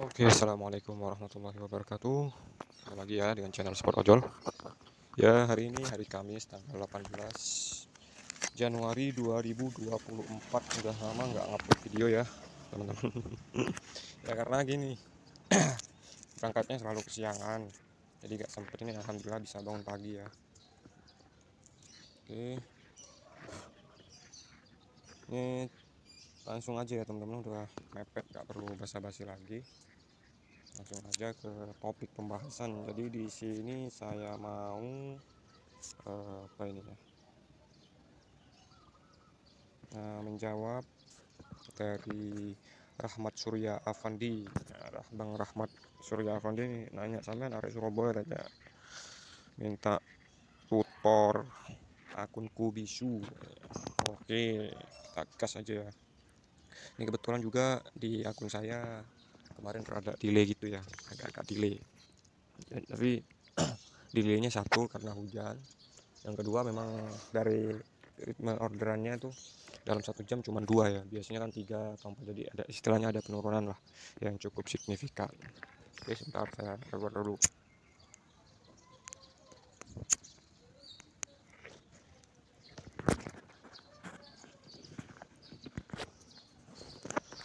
Oke, assalamualaikum warahmatullahi wabarakatuh. Kembali lagi ya dengan channel Sport Ojol. Ya, hari ini hari Kamis tanggal 18 Januari 2024. Udah lama nggak ngupload video ya, teman-teman. Ya karena gini, berangkatnya selalu kesiangan. Jadi nggak sempet ini, alhamdulillah bisa bangun pagi ya. Oke, ini langsung aja ya teman-teman, udah mepet, nggak perlu basa-basi lagi. Langsung aja ke topik pembahasan. Jadi di sini saya mau apa ini ya? Menjawab dari Rahmat Surya Afandi. Bang Rahmat Surya Afandi ini nanya, sampean arek Surabaya aja minta tutor akun Kubisu. Oke, kita gas aja ya. Ini kebetulan juga di akun saya kemarin rada delay gitu ya, agak-agak delay. Tapi delaynya satu karena hujan, yang kedua memang dari ritme orderannya tuh dalam 1 jam cuma 2 ya, biasanya kan 3 atau 4, jadi ada istilahnya ada penurunan lah yang cukup signifikan. Oke, sebentar saya keluar dulu.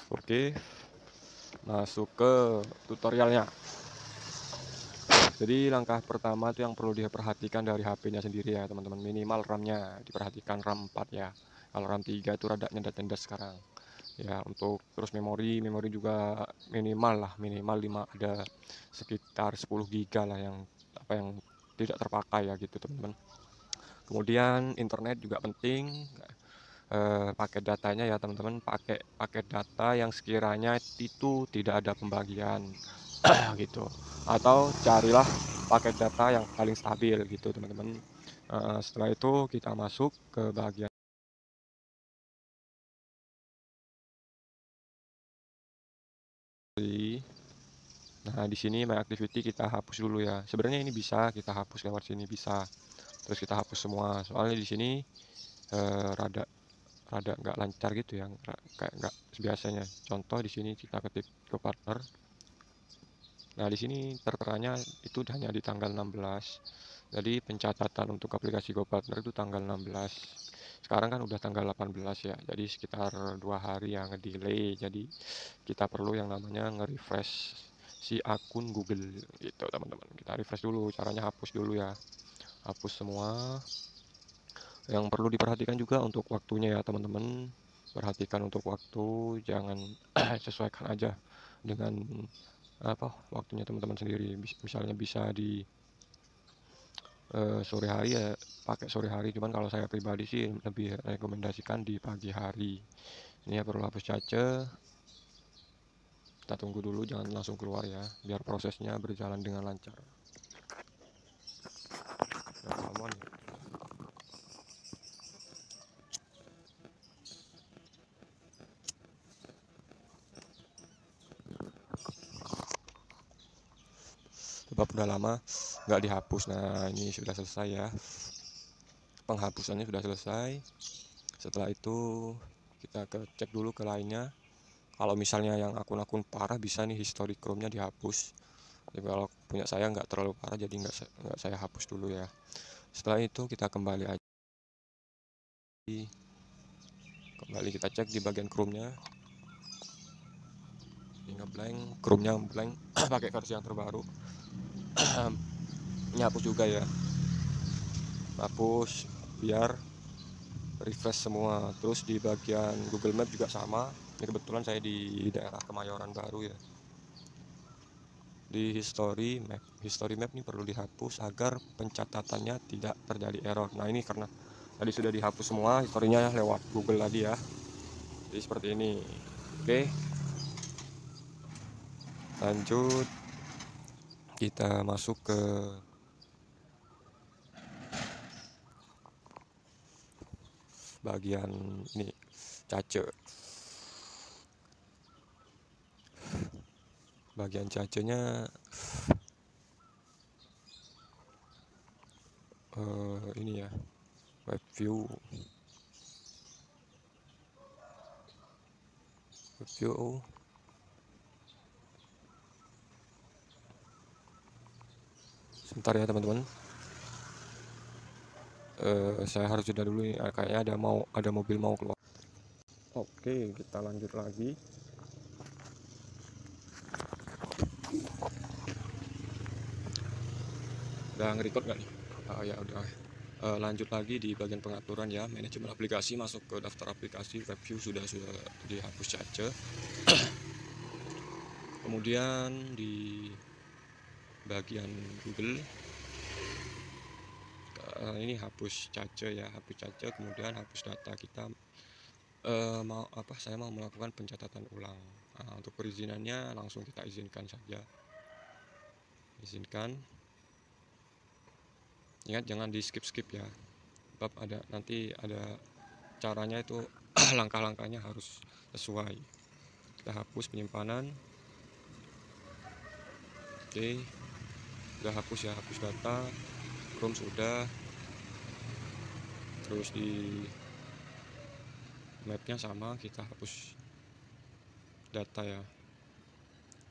Oke, masuk ke tutorialnya. Jadi langkah pertama tuh yang perlu diperhatikan dari HP-nya sendiri ya teman-teman, minimal RAM-nya diperhatikan, RAM 4 ya. Kalau RAM 3 itu rada nyendat-nyendat sekarang ya. Untuk terus memori juga minimal 5, ada sekitar 10 GB lah yang tidak terpakai ya gitu teman-teman. Kemudian internet juga penting, pakai datanya ya teman-teman, pakai paket data yang sekiranya itu tidak ada pembagian gitu, atau carilah paket data yang paling stabil gitu teman-teman. Setelah itu kita masuk ke bagian. Nah, di sini My Activity kita hapus dulu ya. Sebenarnya ini bisa kita hapus lewat sini, bisa. Terus kita hapus semua. Soalnya di sini rada rada nggak lancar gitu ya, kayak nggak biasanya. Contoh di sini kita ketik ke partner. Nah, di sini terteranya itu hanya di tanggal 16. Jadi pencatatan untuk aplikasi GoPartner itu tanggal 16. Sekarang kan udah tanggal 18 ya. Jadi sekitar 2 hari yang ngedelay. Jadi kita perlu yang namanya nge-refresh si akun Google gitu teman-teman. Kita refresh dulu, caranya hapus dulu ya. Hapus semua. Yang perlu diperhatikan juga untuk waktunya ya teman-teman. Perhatikan untuk waktu, jangan sesuaikan aja dengan waktunya teman-teman sendiri. Misalnya bisa di sore hari ya pakai sore hari, cuman kalau saya pribadi sih lebih rekomendasikan di pagi hari. Ini ya perlu hapus cache, kita tunggu dulu, jangan langsung keluar ya, biar prosesnya berjalan dengan lancar. Ya, aman ya. Sebab udah lama nggak dihapus. Nah, ini sudah selesai ya, penghapusannya sudah selesai. Setelah itu kita cek dulu ke lainnya. Kalau misalnya yang akun-akun parah bisa nih history Chrome-nya dihapus. Tapi kalau punya saya nggak terlalu parah, jadi nggak saya hapus dulu ya. Setelah itu kita kembali aja, kita cek di bagian Chrome-nya. Ini ngeblank, Chrome-nya blank. Pakai versi yang terbaru. Ini hapus juga ya, hapus biar refresh semua. Terus di bagian Google Map juga sama. Ini kebetulan saya di daerah Kemayoran baru ya. Di history map ini perlu dihapus agar pencatatannya tidak terjadi error. Nah, ini karena tadi sudah dihapus semua historinya ya, lewat Google tadi ya. Jadi seperti ini. Oke, lanjut kita masuk ke bagian ini, cache. Bagian cacenya ini ya, web view Sebentar ya teman-teman. Saya harus jeda dulu nih. Kayaknya ada mobil mau keluar. Oke, kita lanjut lagi. Udah nge-record nggak nih? Ya udah. Lanjut lagi di bagian pengaturan ya, manajemen aplikasi. Masuk ke daftar aplikasi, review sudah dihapus cache. Kemudian di bagian Google ini hapus cache ya, hapus cache, kemudian hapus data. Kita saya mau melakukan pencatatan ulang. Nah, untuk perizinannya langsung kita izinkan saja. Izinkan. Ingat jangan di skip ya, sebab nanti ada caranya itu. Langkah-langkahnya harus sesuai. Kita hapus penyimpanan. Oke, udah hapus ya, hapus data. Chrome sudah. Terus di mapnya sama, kita hapus data ya,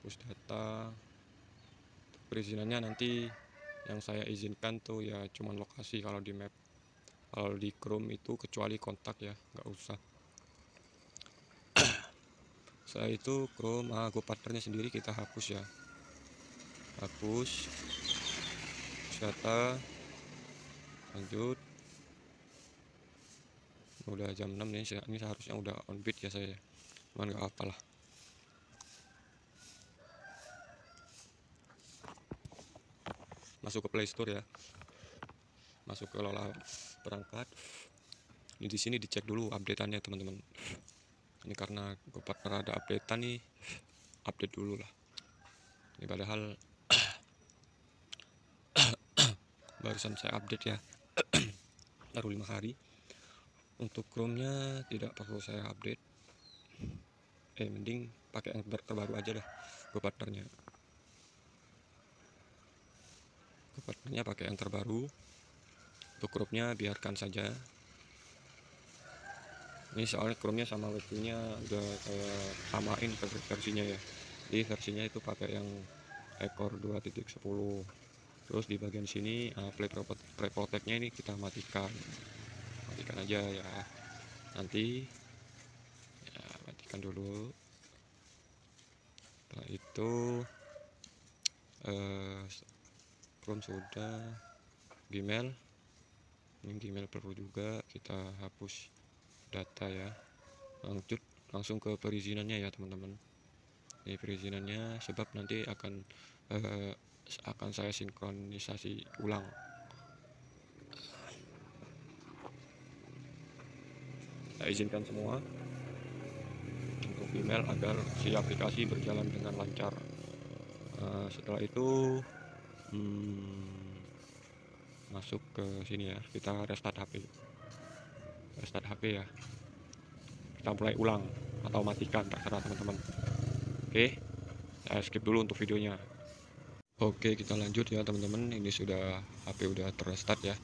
hapus data. Perizinannya nanti yang saya izinkan tuh ya cuman lokasi kalau di map. Kalau di Chrome itu kecuali kontak ya, nggak usah. Setelah itu Chrome GoPartnernya sendiri kita hapus ya, hapus data. Lanjut. Udah jam 6 nih, ini seharusnya udah on bid ya saya, cuman nggak apalah. Masuk ke Play Store ya, masuk ke lola perangkat. Ini di sini dicek dulu updateannya teman-teman. Ini karena GoPartner ada updatean nih, update dulu lah. Ini padahal barusan saya update ya, baru 5 hari. Untuk Chrome-nya tidak perlu saya update. Mending pakai yang terbaru aja dah, GoPartnernya. GoPartnernya pakai yang terbaru. Untuk Chrome-nya biarkan saja. Ini soalnya Chrome-nya sama WebView-nya udah saya samain versinya ya. Jadi versinya itu pakai yang ekor 2.10. Terus di bagian sini Play Protect-nya ini kita matikan aja ya. Nanti ya, matikan dulu. Setelah itu Chrome sudah. Gmail, ini Gmail perlu juga kita hapus data ya. Langsung ke perizinannya ya teman-teman. Ini perizinannya, sebab nanti akan saya sinkronisasi ulang. Saya izinkan semua untuk email agar si aplikasi berjalan dengan lancar. Setelah itu masuk ke sini ya, kita restart HP ya, kita mulai ulang atau matikan, terserah teman-teman. Oke, saya skip dulu untuk videonya. Oke, kita lanjut ya teman-teman. Ini sudah HP udah terrestart ya,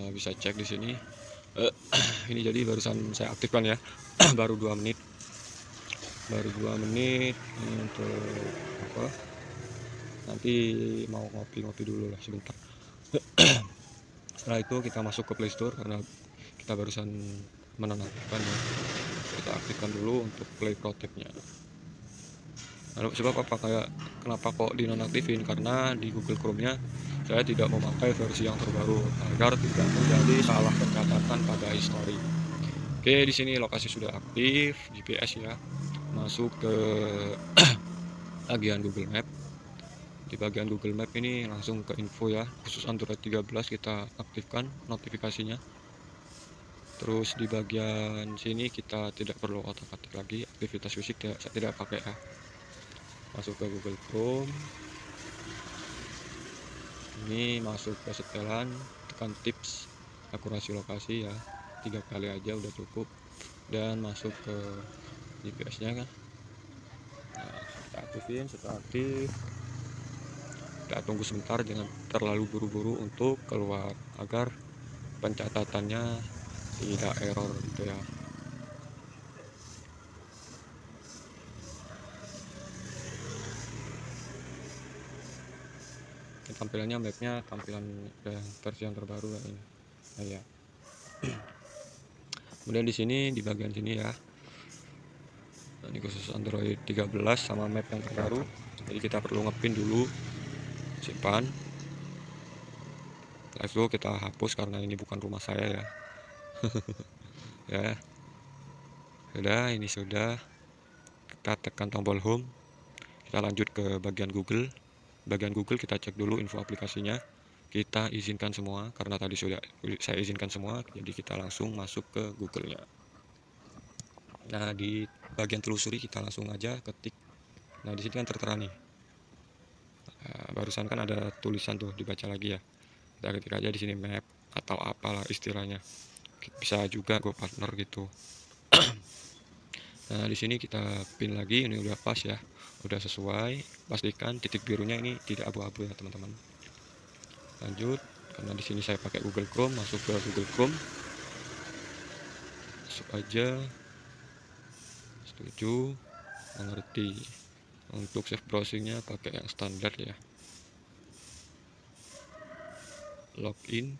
bisa cek di sini. Ini jadi barusan saya aktifkan ya. baru 2 menit ini untuk apa, nanti mau ngopi dulu lah sebentar. Setelah itu kita masuk ke Play Store karena kita barusan menonaktifkan ya. Kita aktifkan dulu untuk Play Protect-nya. Lalu sebab apa, kenapa kok dinonaktifin, karena di Google Chrome-nya saya tidak memakai versi yang terbaru agar tidak terjadi salah pencatatan pada history. Oke, di sini lokasi sudah aktif, GPS ya. Masuk ke bagian Google Map. Di bagian Google Map ini langsung ke info ya, khusus Android 13 kita aktifkan notifikasinya. Terus di bagian sini kita tidak perlu otak-atik lagi, aktivitas fisik saya tidak pakai ya. Masuk ke Google Chrome, ini masuk ke setelan, tekan tips akurasi lokasi ya, 3 kali aja udah cukup, dan masuk ke GPS nya kan. Nah, kita aktifin. Setelah aktif kita tunggu sebentar, jangan terlalu buru-buru untuk keluar agar pencatatannya tidak error gitu ya. Tampilannya mapnya tampilan versi yang terbaru kayak ini. Nah, ya. Kemudian di sini di bagian sini ya. Nah, ini khusus Android 13 sama map yang terbaru. Jadi kita perlu ngepin dulu, simpan. Setelah itu kita hapus karena ini bukan rumah saya ya. Ya. Sudah, ini sudah. Kita tekan tombol home. Kita lanjut ke bagian Google. Bagian Google kita cek dulu info aplikasinya. Kita izinkan semua karena tadi sudah saya izinkan semua, jadi kita langsung masuk ke Google-nya. Nah, di bagian telusuri kita langsung aja ketik. Nah, di sini kan tertera nih. Nah, barusan kan ada tulisan tuh, dibaca lagi ya. Kita ketik aja di sini map atau apalah istilahnya. Bisa juga Go Partner gitu. Nah, di sini kita pin lagi, ini udah pas ya. Udah sesuai. Pastikan titik birunya ini tidak abu-abu ya, teman-teman. Lanjut, karena di sini saya pakai Google Chrome, masuk ke Google Chrome. Masuk aja. Setuju, mengerti. Untuk save browsingnya pakai yang standar ya. Login.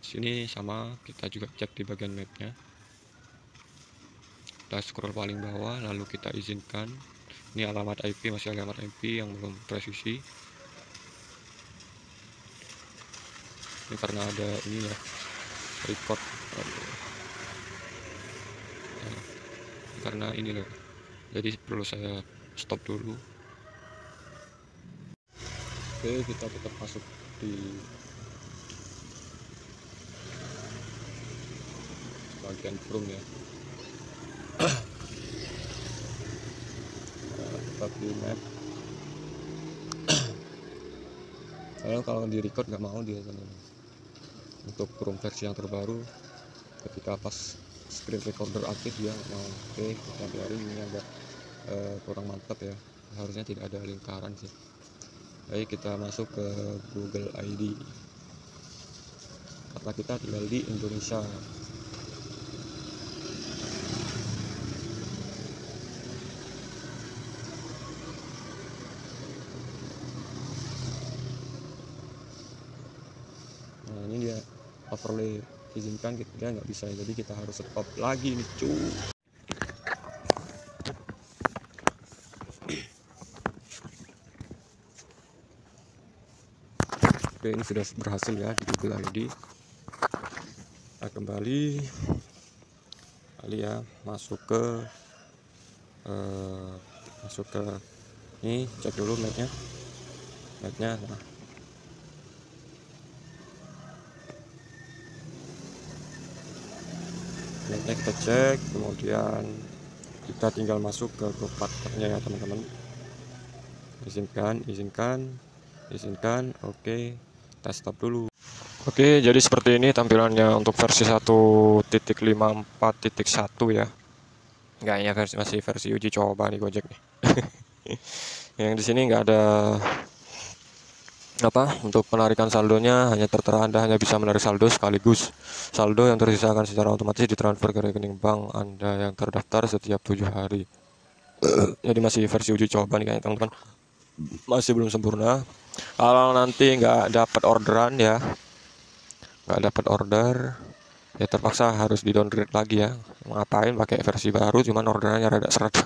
Sini sama, kita juga cek di bagian mapnya. Kita scroll paling bawah, lalu kita izinkan. Ini alamat IP, masih alamat IP yang belum presisi. Ini karena ada ini ya, record. Nah, karena ini loh, jadi perlu saya stop dulu. Oke, kita tetap masuk di bagian Chrome ya. Tetap di map. Kalau di record nggak mau dia, teman-teman. Untuk Chrome versi yang terbaru, ketika pas screen recorder aktif dia nggak mau. Oke, kita biarin, ini agak kurang mantap ya, harusnya tidak ada lingkaran sih. Baik, kita masuk ke Google ID karena kita tinggal di Indonesia. Nah, ini dia overlay izinkan, kita nggak bisa, jadi kita harus stop lagi nih cuy. Oke, ini sudah berhasil ya di Google ID. Nah, kembali ya, masuk ke ini, cek dulu mapnya. Nah, mapnya kita cek, kemudian kita tinggal masuk ke Go Partnernya ya, teman-teman. Izinkan. Oke, kita stop dulu. Oke, jadi seperti ini tampilannya untuk versi 1.54.1 ya. Kayaknya masih versi uji coba nih Gojek nih. Yang di sini nggak ada untuk penarikan saldonya, hanya tertera Anda hanya bisa menarik saldo sekaligus. Saldo yang tersisa akan secara otomatis ditransfer ke rekening bank Anda yang terdaftar setiap 7 hari. Jadi masih versi uji coba nih kayaknya, teman-teman. Masih belum sempurna. Kalau nanti nggak dapat orderan ya, ya terpaksa harus di downgrade lagi ya. Ngapain pakai versi baru, cuman orderannya rada seret.